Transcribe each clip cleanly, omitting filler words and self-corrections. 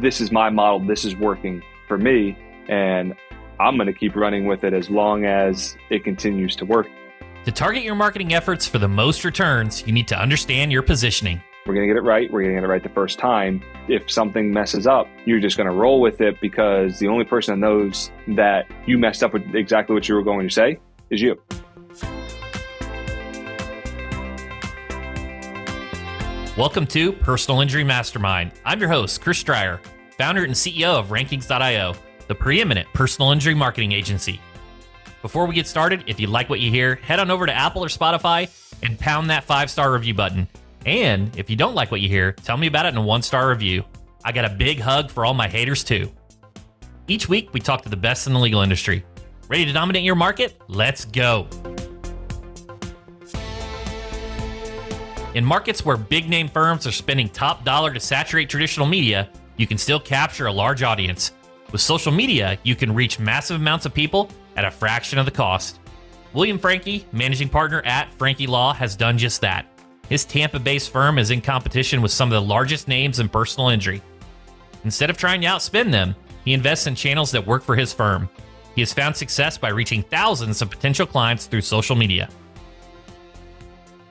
this is my model, this is working for me, and I'm going to keep running with it as long as it continues to work. To target your marketing efforts for the most returns, you need to understand your positioning. We're going to get it right. We're going to get it right the first time. If something messes up, you're just going to roll with it because the only person that knows that you messed up with exactly what you were going to say is you. Welcome to Personal Injury Mastermind. I'm your host, Chris Dreyer, founder and CEO of Rankings.io, the preeminent personal injury marketing agency. Before we get started, if you like what you hear, head on over to Apple or Spotify and pound that 5-star review button. And if you don't like what you hear, tell me about it in a 1-star review. I got a big hug for all my haters too. Each week, we talk to the best in the legal industry. Ready to dominate your market? Let's go. In markets where big-name firms are spending top dollar to saturate traditional media, you can still capture a large audience. With social media, you can reach massive amounts of people at a fraction of the cost. William Franchi, managing partner at Franchi Law, has done just that. His Tampa-based firm is in competition with some of the largest names in personal injury. Instead of trying to outspend them, he invests in channels that work for his firm. He has found success by reaching thousands of potential clients through social media.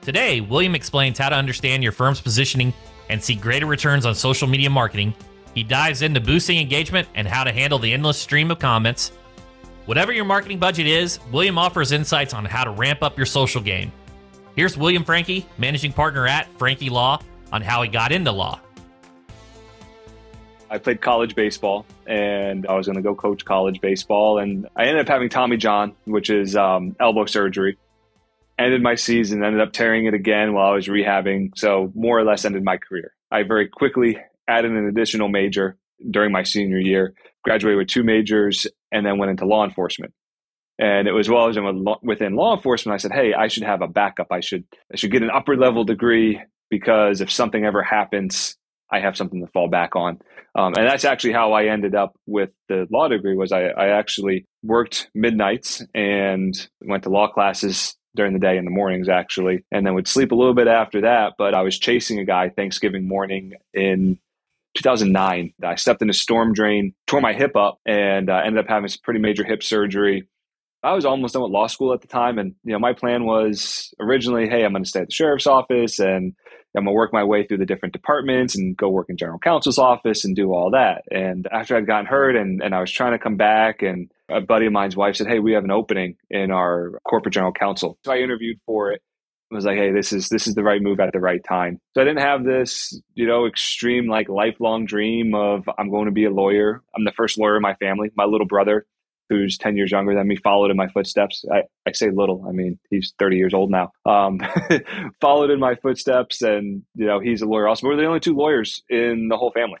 Today, William explains how to understand your firm's positioning and see greater returns on social media marketing. He dives into boosting engagement and how to handle the endless stream of comments. Whatever your marketing budget is, William offers insights on how to ramp up your social game. Here's William Franchi, managing partner at Franchi Law, on how he got into law. I played college baseball, and I was going to go coach college baseball, and I ended up having Tommy John, which is elbow surgery. Ended my season, ended up tearing it again while I was rehabbing, so more or less ended my career. I very quickly added an additional major during my senior year, graduated with 2 majors, and then went into law enforcement. And it was while I was within law enforcement, I said, hey, I should have a backup. I should get an upper level degree because if something ever happens, I have something to fall back on. And that's actually how I ended up with the law degree. Was I actually worked midnights and went to law classes during the day in the mornings, actually, and then would sleep a little bit after that. But I was chasing a guy Thanksgiving morning in 2009. I stepped in a storm drain, tore my hip up, and ended up having some pretty major hip surgery. I was almost done with law school at the time. And, my plan was originally, hey, I'm going to stay at the sheriff's office and I'm going to work my way through the different departments and go work in general counsel's office and do all that. And after I'd gotten hurt and I was trying to come back, and a buddy of mine's wife said, hey, we have an opening in our corporate general counsel. So I interviewed for it. I was like, hey, this is the right move at the right time. So I didn't have this, extreme, lifelong dream of I'm going to be a lawyer. I'm the first lawyer in my family. My little brother, who's 10 years younger than me, followed in my footsteps. I say little, I mean, he's 30 years old now. Followed in my footsteps, and, he's a lawyer also. We're the only 2 lawyers in the whole family.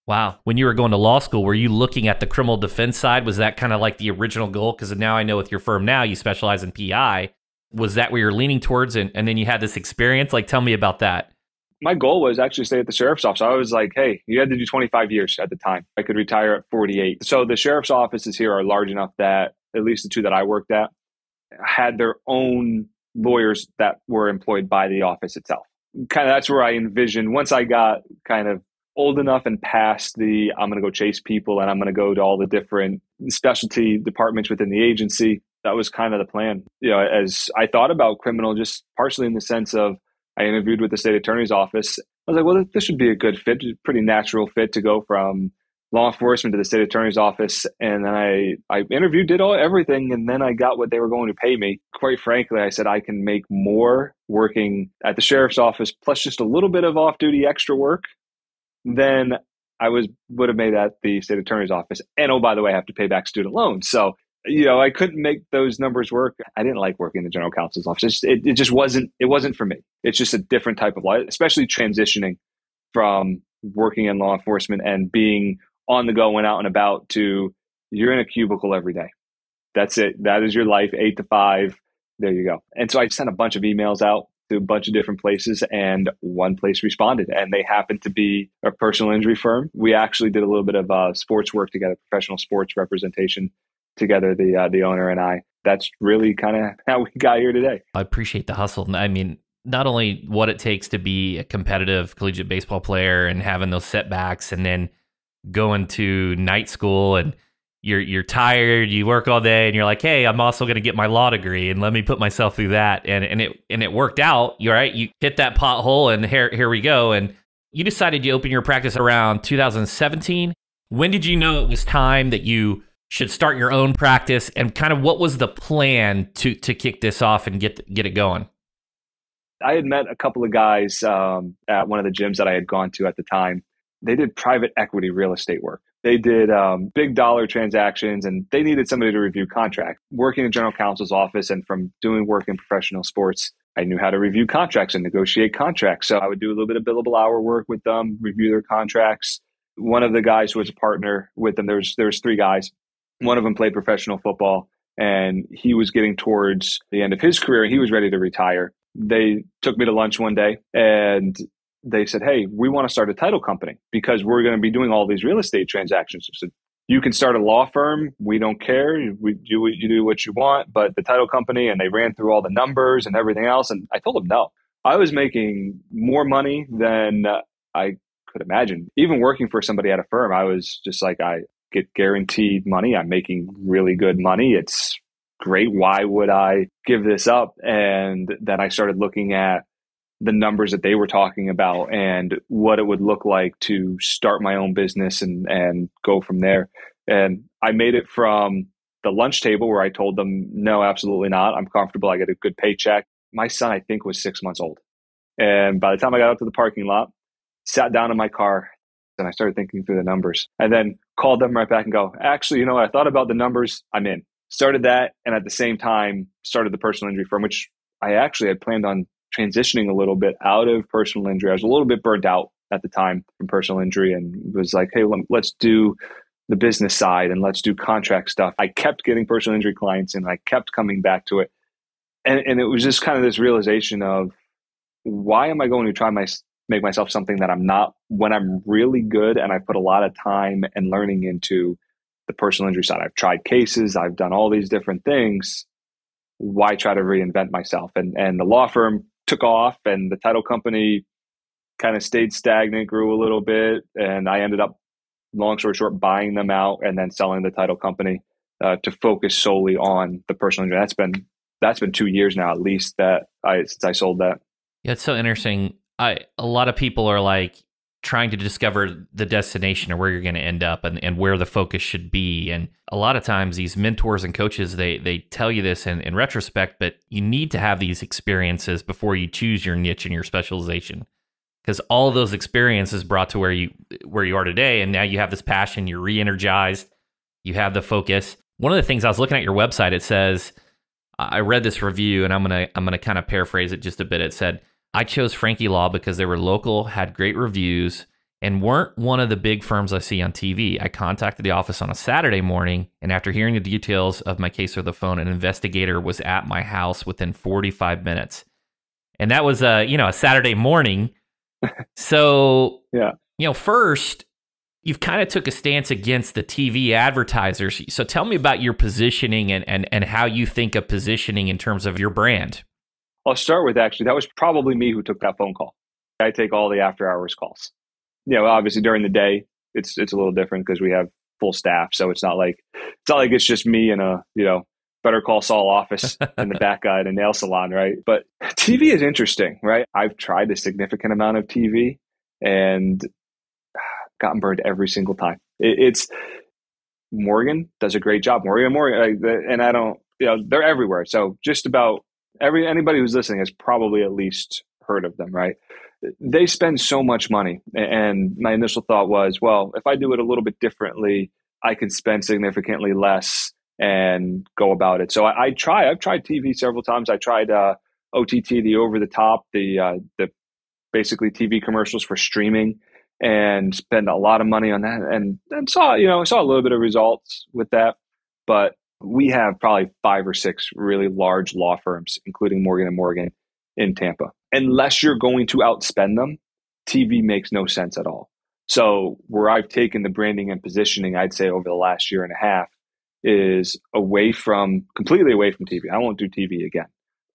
Wow. When you were going to law school, were you looking at the criminal defense side? Was that kind of like the original goal? Because now I know with your firm now, you specialize in PI. Was that where you're leaning towards? And then you had this experience? Tell me about that. My goal was actually to stay at the sheriff's office. I was like, hey, you had to do 25 years at the time. I could retire at 48. So the sheriff's offices here are large enough that at least the 2 that I worked at had their own lawyers that were employed by the office itself. Kind of that's where I envisioned once I got kind of old enough and past the I'm going to go chase people and I'm going to go to all the different specialty departments within the agency. That was kind of the plan. As I thought about criminal, just partially in the sense of I interviewed with the state attorney's office. I was like, well, this would be a good fit, pretty natural fit to go from law enforcement to the state attorney's office. And then I interviewed, did everything, and then I got what they were going to pay me. Quite frankly, I said I can make more working at the sheriff's office plus just a little bit of off-duty extra work than I would have made at the state attorney's office. And oh, by the way, I have to pay back student loans. So I couldn't make those numbers work. I didn't like working in the general counsel's office. It just wasn't for me. It's just a different type of life, especially transitioning from working in law enforcement and being on the go and out and about to you're in a cubicle every day. That's it. That is your life, 8 to 5. There you go. And so I sent a bunch of emails out to a bunch of different places, and one place responded, and they happened to be a personal injury firm. We actually did a little bit of sports work together, professional sports representation together, the owner and I. That's really kind of how we got here today. I appreciate the hustle. I mean, not only what it takes to be a competitive collegiate baseball player and having those setbacks, and then going to night school and you're tired, you work all day, and you're like, hey, I'm also going to get my law degree and let me put myself through that. And it worked out. You're right. You hit that pothole and here we go. And you decided to open your practice around 2017. When did you know it was time that you should start your own practice, and kind of what was the plan to kick this off and get it going? I had met a couple of guys at one of the gyms that I had gone to at the time. They did private equity real estate work. They did big dollar transactions, and they needed somebody to review contracts. Working in general counsel's office and from doing work in professional sports, I knew how to review contracts and negotiate contracts. So I would do a little bit of billable hour work with them, review their contracts. One of the guys who was a partner with them, there was three guys. One of them played professional football, and he was getting towards the end of his career. He was ready to retire. They took me to lunch one day, and they said, hey, we want to start a title company because we're going to be doing all these real estate transactions. So you can start a law firm. We don't care. You do what you want, but the title company, and they ran through all the numbers and everything else. And I told them no. I was making more money than I could imagine. Even working for somebody at a firm, I was just like, I get guaranteed money. I'm making really good money. It's great. Why would I give this up? And then I started looking at the numbers that they were talking about and what it would look like to start my own business and go from there. And I made it from the lunch table where I told them, no, absolutely not. I'm comfortable. I get a good paycheck. My son, I think, was 6 months old. And by the time I got out to the parking lot, sat down in my car, and I started thinking through the numbers, and then called them right back and go, actually, I thought about the numbers. I'm in. Started that. And at the same time, started the personal injury firm, which I actually had planned on transitioning a little bit out of personal injury. I was a little bit burnt out at the time from personal injury and was like, hey, let's do the business side and let's do contract stuff. I kept getting personal injury clients and I kept coming back to it. And it was just kind of this realization of, why am I going to try make myself something that I'm not when I'm really good and I put a lot of time and learning into the personal injury side? I've tried cases, I've done all these different things. Why try to reinvent myself? And the law firm took off, and the title company kind of stayed stagnant, grew a little bit. And I ended up, long story short, buying them out and then selling the title company to focus solely on the personal injury. That's been 2 years now, at least, since I sold that. Yeah, it's so interesting. A lot of people are like trying to discover the destination or where you're going to end up and where the focus should be. And a lot of times these mentors and coaches, they tell you this in retrospect, but you need to have these experiences before you choose your niche and your specialization. Because all of those experiences brought to where you are today, and now you have this passion, you're re-energized, you have the focus. One of the things I was looking at your website, it says, I read this review, and I'm gonna kind of paraphrase it just a bit. It said, I chose Franchi Law because they were local, had great reviews, and weren't one of the big firms I see on TV. I contacted the office on a Saturday morning, and after hearing the details of my case over the phone, an investigator was at my house within 45 minutes. And that was a Saturday morning. So, yeah. First, you've kind of took a stance against the TV advertisers. So tell me about your positioning and how you think of positioning in terms of your brand. I'll start with, actually, that was probably me who took that phone call. I take all the after hours calls. Obviously during the day, it's a little different because we have full staff. So it's not like it's just me in a, Better Call Saul office in the back guy at a nail salon, right? But TV is interesting, right? I've tried a significant amount of TV and gotten burned every single time. It's Morgan does a great job. Morgan, and I don't, they're everywhere. So just about anybody who's listening has probably at least heard of them, right? They spend so much money. And my initial thought was, well, if I do it a little bit differently, I can spend significantly less and go about it. So I've tried TV several times. I tried OTT, the over the top, the basically TV commercials for streaming, and spend a lot of money on that, and saw a little bit of results with that. But we have probably 5 or 6 really large law firms, including Morgan & Morgan in Tampa. Unless you're going to outspend them, TV makes no sense at all. So where I've taken the branding and positioning, I'd say over the last year and a half, is completely away from TV. I won't do TV again.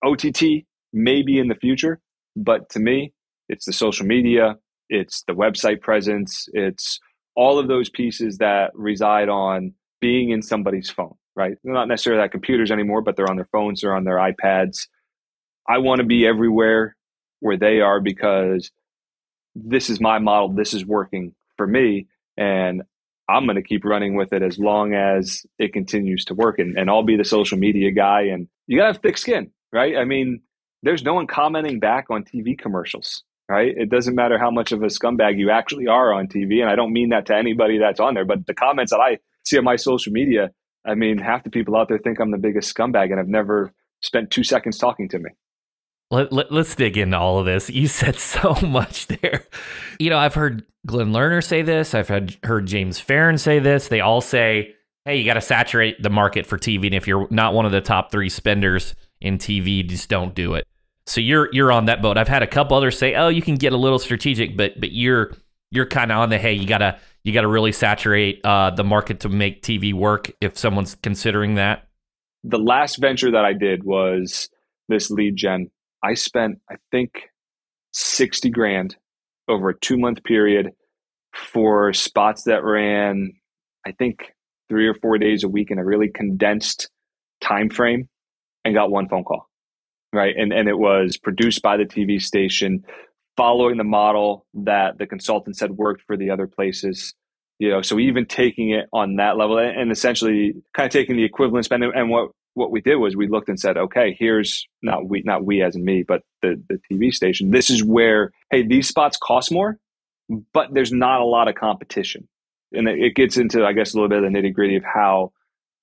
OTT, maybe in the future, but to me, it's the social media, it's the website presence, it's all of those pieces that reside on being in somebody's phone, right? They're not necessarily at computers anymore, but they're on their phones, they're on their iPads. I want to be everywhere where they are because this is my model. This is working for me. And I'm going to keep running with it as long as it continues to work. And I'll be the social media guy. And you got to have thick skin, right? I mean, there's no one commenting back on TV commercials, right? It doesn't matter how much of a scumbag you actually are on TV. And I don't mean that to anybody that's on there, but the comments that I see on my social media, I mean, half the people out there think I'm the biggest scumbag and have never spent 2 seconds talking to me. Let's dig into all of this. You said so much there. I've heard Glenn Lerner say this. I've heard James Farron say this. They all say, hey, you got to saturate the market for TV. And if you're not one of the top 3 spenders in TV, just don't do it. So you're on that boat. I've had a couple others say, oh, you can get a little strategic, but you're kind of on the, hey, you gotta really saturate the market to make TV work if someone's considering that. The last venture that I did was this lead gen. I spent, I think, $60,000 over a 2-month period for spots that ran, I think, 3 or 4 days a week in a really condensed time frame, and got 1 phone call, right? And it was produced by the TV station, following the model that the consultant said worked for the other places. So even taking it on that level and essentially kind of taking the equivalent spend. And what we did was we looked and said, okay, here's not we as in me, but the TV station. This is where, hey, these spots cost more, but there's not a lot of competition. And it gets into, I guess, a little bit of the nitty gritty of how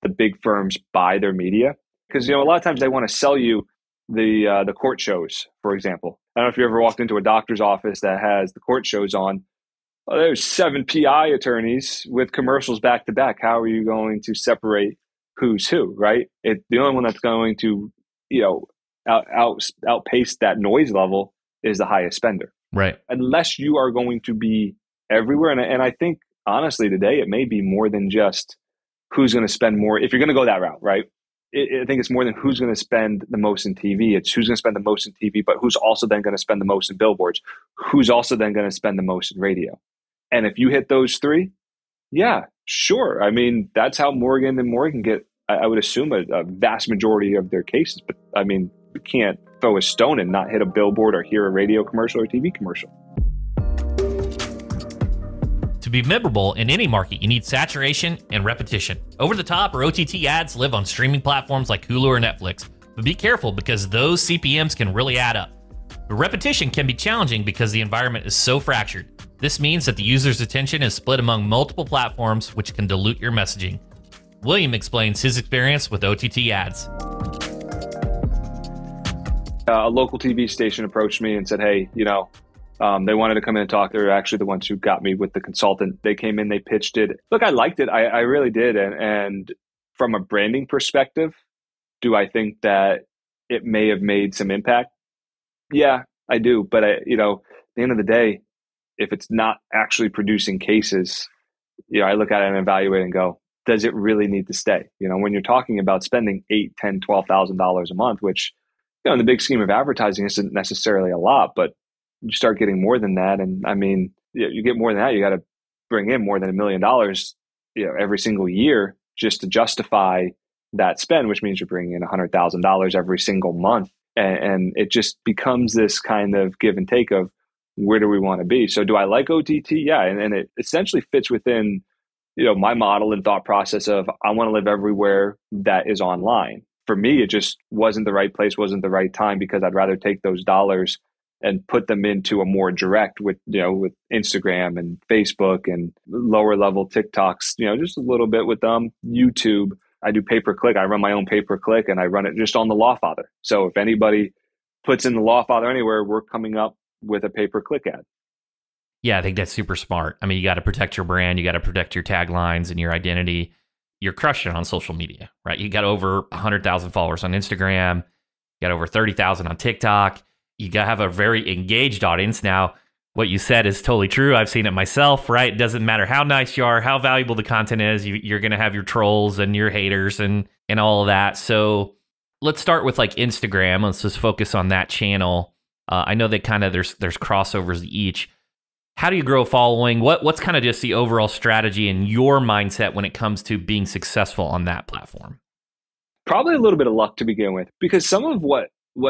the big firms buy their media. Because, a lot of times they want to sell you the court shows, for example. I don't know if you ever walked into a doctor's office that has the court shows on. Oh, there's 7 PI attorneys with commercials back to back. How are you going to separate who's who, right? The only one that's going to, outpace that noise level is the highest spender. Right. Unless you are going to be everywhere. And I think, honestly, today it may be more than just who's going to spend more. If you're going to go that route, right? I think it's more than who's going to spend the most in TV. It's who's going to spend the most in TV, but who's also then going to spend the most in billboards, who's also then going to spend the most in radio. And if you hit those 3, yeah, sure. I mean, that's how Morgan & Morgan get, I would assume, a vast majority of their cases. But I mean, you can't throw a stone and not hit a billboard or hear a radio commercial or TV commercial. To be memorable in any market, you need saturation and repetition. Over-the-top or OTT ads live on streaming platforms like Hulu or Netflix, but be careful because those CPMs can really add up. But repetition can be challenging because the environment is so fractured. This means that the user's attention is split among multiple platforms, which can dilute your messaging. William explains his experience with OTT ads. A local TV station approached me and said, hey, they wanted to come in and talk. They're actually the ones who got me with the consultant. They came in, they pitched it. Look, I liked it. I really did. And from a branding perspective, do I think that it may have made some impact? Yeah, I do. But, at the end of the day, if it's not actually producing cases, I look at it and evaluate and go, does it really need to stay? When you're talking about spending $8,000, $10,000, $12,000 a month, which, in the big scheme of advertising isn't necessarily a lot, but you start getting more than that. And I mean, you get more than that, you got to bring in more than $1 million, every single year just to justify that spend, which means you're bringing in $100,000 every single month. And it just becomes this kind of give and take of where do we want to be? So do I like OTT? Yeah. And it essentially fits within, my model and thought process of I want to live everywhere that is online. For me, it just wasn't the right place, wasn't the right time, because I'd rather take those dollars and put them into a more direct with Instagram and Facebook and lower level TikToks, just a little bit with YouTube. I do pay-per-click. I run my own pay-per-click and I run it just on the Lawfather. So if anybody puts in the Lawfather anywhere, we're coming up with a pay-per-click ad. Yeah, I think that's super smart. I mean, you got to protect your brand. You got to protect your taglines and your identity. You're crushing it on social media, right? You got over 100,000 followers on Instagram. You got over 30,000 on TikTok. You got to have a very engaged audience. Now, what you said is totally true. I've seen it myself, right? It doesn't matter how nice you are, how valuable the content is. You're going to have your trolls and your haters and all of that. So let's start with like Instagram. Let's just focus on that channel. I know that kind of there's crossovers each. How do you grow a following? What's kind of just the overall strategy and your mindset when it comes to being successful on that platform? Probably a little bit of luck to begin with, because some of what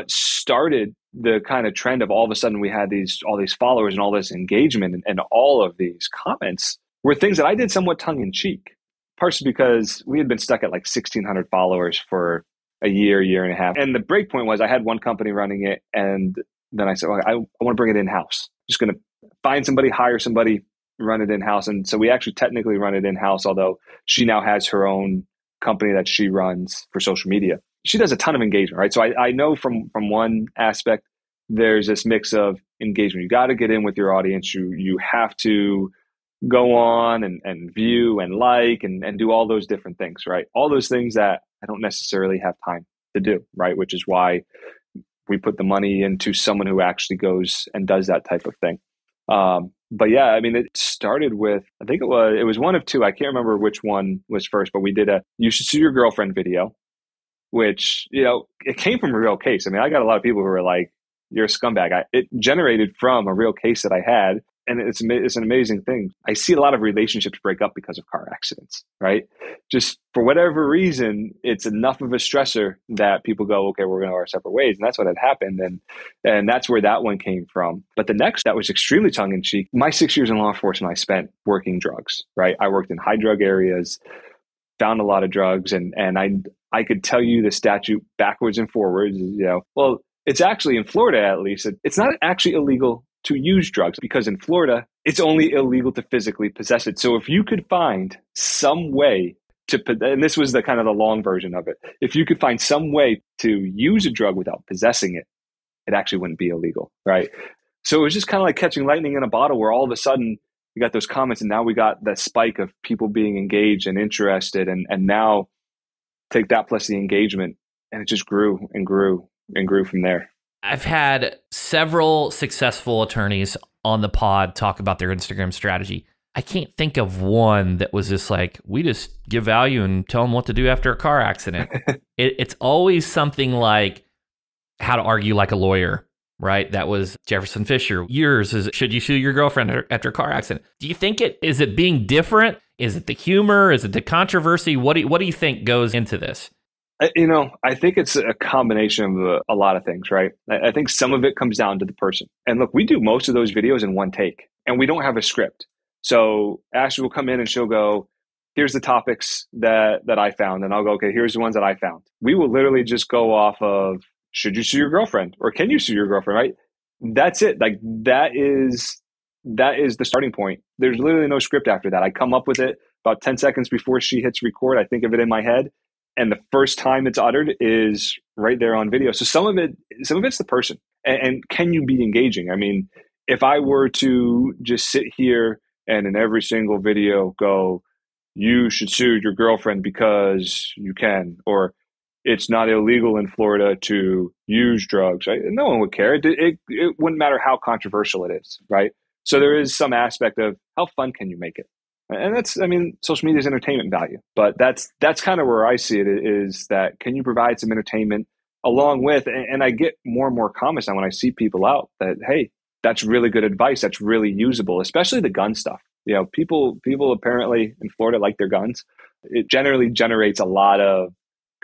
started the kind of trend of all of a sudden we had all these followers and all this engagement and all of these comments were things that I did somewhat tongue in cheek, partially because we had been stuck at like 1,600 followers for a year and a half. And the break point was I had one company running it. And then I said, well, I want to bring it in-house. Just going to find somebody, hire somebody, run it in-house. And so we actually technically run it in-house, although she now has her own company that she runs for social media. She does a ton of engagement, right? So I know from one aspect, there's this mix of engagement. You got to get in with your audience. You have to go on and view and like and do all those different things, right? All those things that I don't necessarily have time to do, right? Which is why we put the money into someone who actually goes and does that type of thing. But yeah, I mean, it started with, I think it was one of two. I can't remember which one was first, but we did a "You Should Sue Your Girlfriend" video, which, it came from a real case. I mean, I got a lot of people who were like, "You're a scumbag." It generated from a real case that I had. And it's an amazing thing. I see a lot of relationships break up because of car accidents, right? Just for whatever reason, it's enough of a stressor that people go, okay, we're going to go our separate ways. And that's what had happened. And that's where that one came from. But the next, that was extremely tongue in cheek. My 6 years in law enforcement, I spent working drugs, right? I worked in high drug areas, found a lot of drugs. And I could tell you the statute backwards and forwards, well, it's actually in Florida, at least, it's not actually illegal to use drugs, because in Florida, it's only illegal to physically possess it. So if you could find some way and this was the kind of the long version of it, if you could find some way to use a drug without possessing it, it actually wouldn't be illegal, right? So it was just kind of like catching lightning in a bottle, where all of a sudden you got those comments, and now we got that spike of people being engaged and interested, and now take that plus the engagement, and it just grew and grew and grew from there. I've had several successful attorneys on the pod talk about their Instagram strategy. I can't think of one that was just like, we just give value and tell them what to do after a car accident. It's always something like how to argue like a lawyer, right? That was Jefferson Fisher. Yours is, should you sue your girlfriend after a car accident? Do you think is it being different? Is it the humor? Is it the controversy? What do you think goes into this? I think it's a combination of a lot of things, right? I think some of it comes down to the person. And look, we do most of those videos in one take, and we don't have a script. So Ashley will come in and she'll go, here's the topics that I found. And I'll go, okay, here's the ones that I found. We will literally just go off of, should you sue your girlfriend, or can you sue your girlfriend, right? That's it. Like that is the starting point. There's literally no script after that. I come up with it about 10 seconds before she hits record. I think of it in my head. And the first time it's uttered is right there on video. So some of it's the person. And can you be engaging? I mean, if I were to just sit here and in every single video go, you should sue your girlfriend because you can, or it's not illegal in Florida to use drugs, right? No one would care. It wouldn't matter how controversial it is, right? So there is some aspect of how fun can you make it? And social media is entertainment value, but that's kind of where I see it, is that can you provide some entertainment along with, and I get more and more comments now when I see people out that, hey, that's really good advice. That's really usable, especially the gun stuff. People apparently in Florida like their guns. It generally generates a lot of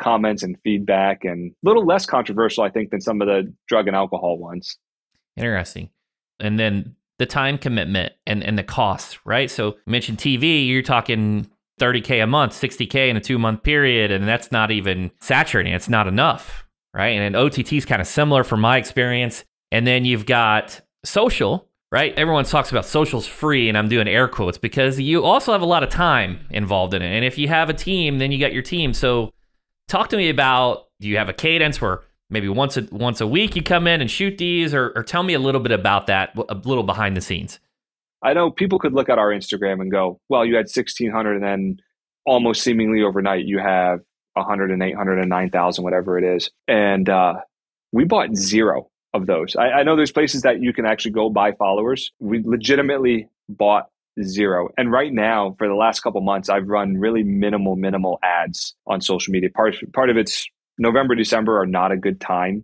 comments and feedback, and a little less controversial, I think, than some of the drug and alcohol ones. Interesting. And then the time commitment and the costs, right? So you mentioned TV, you're talking $30K a month, $60K in a 2-month period, and that's not even saturating. It's not enough, right? And OTT is kind of similar from my experience. And then you've got social, right? Everyone talks about social's free, and I'm doing air quotes because you also have a lot of time involved in it. And if you have a team, then you got your team. So talk to me about, do you have a cadence where maybe once a week you come in and shoot these, or tell me a little bit about that, a little behind the scenes. I know people could look at our Instagram and go, well, you had 1,600, and then almost seemingly overnight you have 108, 109,000, whatever it is. And we bought 0 of those. I know there's places that you can actually go buy followers. We legitimately bought 0. And right now, for the last couple months, I've run really minimal ads on social media. Part of it's November, December are not a good time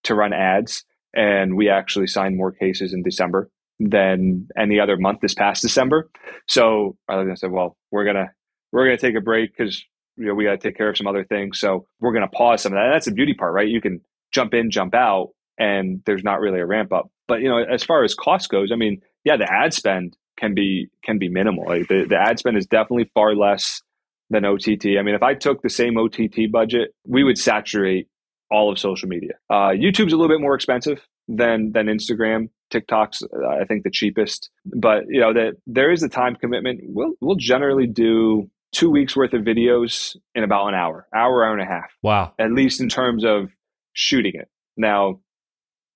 to run ads. And we actually signed more cases in December. than any other month this past December. So I said, well, we're gonna take a break because we got to take care of some other things. So we're gonna pause some of that. And that's the beauty part, right? You can jump in, jump out, and there's not really a ramp up. But as far as cost goes, I mean, yeah, the ad spend can be minimal. Like the ad spend is definitely far less than OTT. I mean, if I took the same OTT budget, we would saturate all of social media. YouTube's a little bit more expensive than Instagram. TikTok's, I think, the cheapest. But that there is a time commitment. We'll generally do 2 weeks worth of videos in about an hour and a half. Wow. At least in terms of shooting it. Now,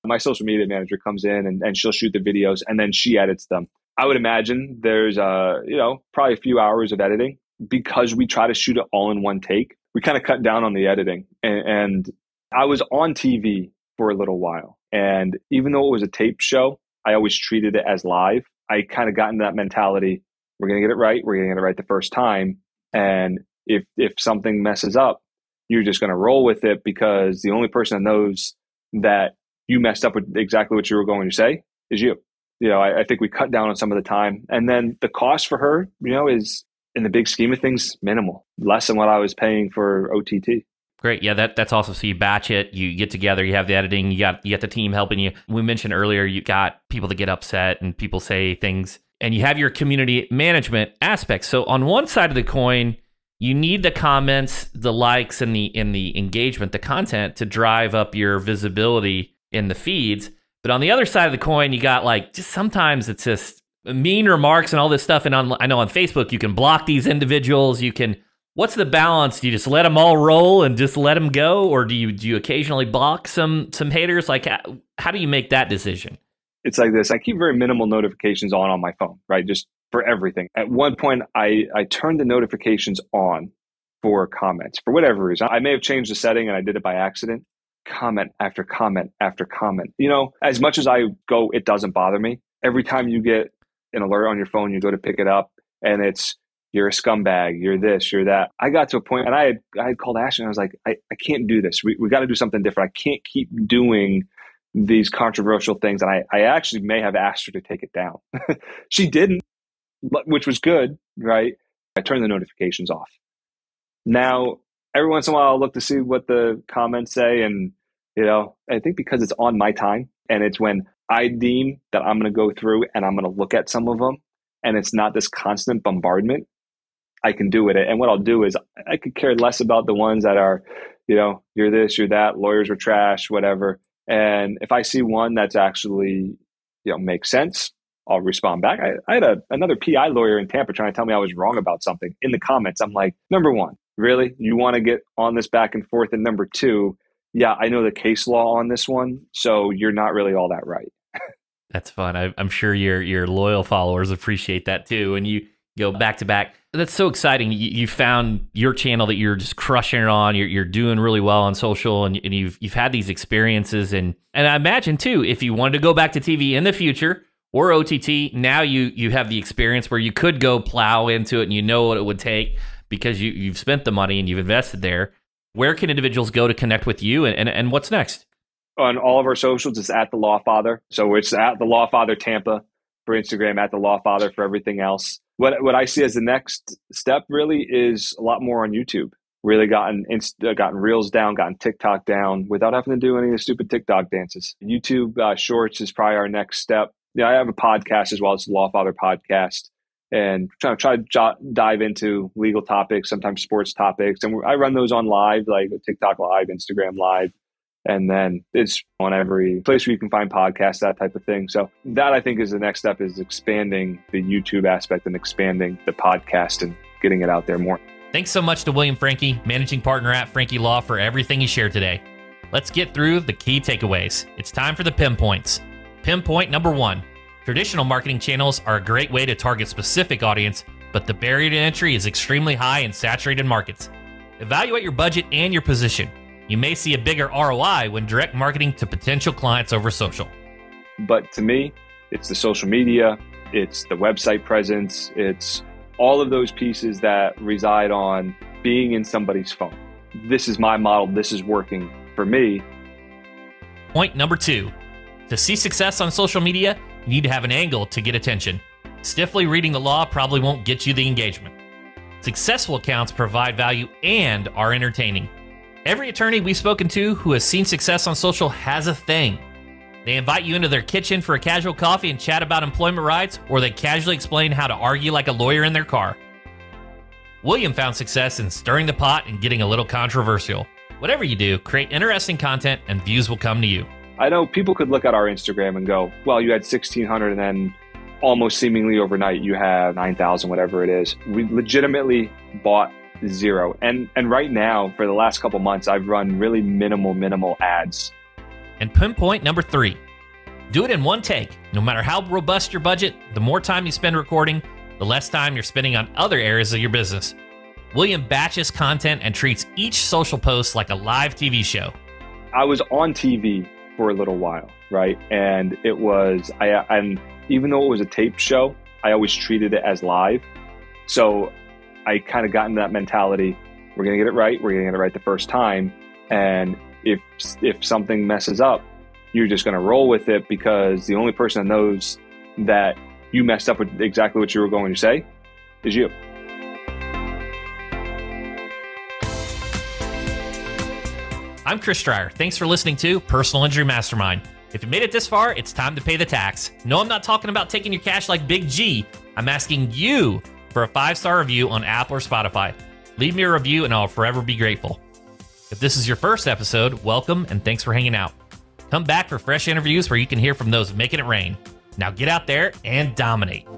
my social media manager comes in and she'll shoot the videos and then she edits them. I would imagine there's probably a few hours of editing because we try to shoot it all in one take. We kind of cut down on the editing. And I was on TV for a little while. And even though it was a tape show, I always treated it as live. I kind of got into that mentality. We're going to get it right. We're going to get it right the first time. And if something messes up, you're just going to roll with it because the only person that knows that you messed up with exactly what you were going to say is you. I think we cut down on some of the time. And then the cost for her, is in the big scheme of things, minimal, less than what I was paying for OTT. Great. Yeah, that's awesome. So you batch it, you get together, you have the editing, you got the team helping you. We mentioned earlier, you got people that get upset and people say things, and you have your community management aspect. So on one side of the coin, you need the comments, the likes, and the engagement, the content to drive up your visibility in the feeds. But on the other side of the coin, you got just sometimes it's just mean remarks and all this stuff. And I know on Facebook, you can block these individuals. What's the balance? Do you just let them all roll and just let them go? Or do you occasionally block some haters? How do you make that decision? It's like this. I keep very minimal notifications on my phone, right? Just for everything. At one point, I turned the notifications on for comments for whatever reason. I may have changed the setting and I did it by accident. Comment after comment after comment. As much as I go, it doesn't bother me. Every time you get an alert on your phone, you go to pick it up and it's, you're a scumbag, you're this, you're that. I got to a point and I had called Ashley and I was like, I can't do this. We got to do something different. I can't keep doing these controversial things. And I actually may have asked her to take it down. She didn't, which was good, right? I turned the notifications off. Now, every once in a while, I'll look to see what the comments say. And, I think because it's on my time and it's when I deem that I'm going to go through and I'm going to look at some of them and it's not this constant bombardment, I can do it. And what I'll do is I could care less about the ones that are, you're this, you're that, lawyers are trash, whatever. And if I see one that's actually, makes sense, I'll respond back. I had another PI lawyer in Tampa trying to tell me I was wrong about something in the comments. I'm like, number one, really? You want to get on this back and forth? And number two, yeah, I know the case law on this one, so you're not really all that right. That's fun. I'm sure your loyal followers appreciate that too. And you go back to back. That's so exciting. You found your channel that you're just crushing it on. You're doing really well on social, and you've had these experiences. And I imagine too, if you wanted to go back to TV in the future or OTT, now you have the experience where you could go plow into it, and you know what it would take because you've spent the money and you've invested there. Where can individuals go to connect with you, and what's next? On all of our socials, it's at The Lawfather. So it's at The Lawfather Tampa for Instagram, at The Lawfather for everything else. What I see as the next step really is a lot more on YouTube. Really gotten Reels down, gotten TikTok down without having to do any of the stupid TikTok dances. YouTube Shorts is probably our next step. I have a podcast as well. It's the Lawfather Podcast. And try to dive into legal topics, sometimes sports topics. And I run those on live, like TikTok Live, Instagram Live. And then it's on every place where you can find podcasts, that type of thing. So that, I think, is the next step, is expanding the YouTube aspect and expanding the podcast and getting it out there more. Thanks so much to William Franchi, managing partner at Franchi Law, for everything he shared today. Let's get through the key takeaways. It's time for the pinpoints. Pinpoint number 1. Traditional marketing channels are a great way to target specific audience, but the barrier to entry is extremely high in saturated markets. Evaluate your budget and your position. You may see a bigger ROI when direct marketing to potential clients over social. But to me, it's the social media, it's the website presence, it's all of those pieces that reside on being in somebody's phone. This is my model. This is working for me. Point number 2. To see success on social media, you you need to have an angle to get attention. Stiffly reading the law probably won't get you the engagement. Successful accounts provide value and are entertaining. Every attorney we've spoken to who has seen success on social has a thing. They invite you into their kitchen for a casual coffee and chat about employment rights, or they casually explain how to argue like a lawyer in their car. William found success in stirring the pot and getting a little controversial. Whatever you do, create interesting content and views will come to you. I know people could look at our Instagram and go, well, you had 1,600 and then almost seemingly overnight you have 9,000, whatever it is. We legitimately bought 0. And right now, for the last couple months, I've run really minimal ads. And pinpoint number 3, do it in one take. No matter how robust your budget, the more time you spend recording, the less time you're spending on other areas of your business. William batches content and treats each social post like a live TV show. I was on TV for a little while, right? And it was, and even though it was a taped show, I always treated it as live. So I kind of got into that mentality. We're going to get it right. We're going to get it right the first time. And if something messes up, you're just going to roll with it, because the only person that knows that you messed up with exactly what you were going to say is you. I'm Chris Stryer. Thanks for listening to Personal Injury Mastermind. If you made it this far, it's time to pay the tax. No, I'm not talking about taking your cash like Big G. I'm asking you for a 5-star review on Apple or Spotify. Leave me a review and I'll forever be grateful. If this is your first episode, welcome and thanks for hanging out. Come back for fresh interviews where you can hear from those making it rain. Now get out there and dominate.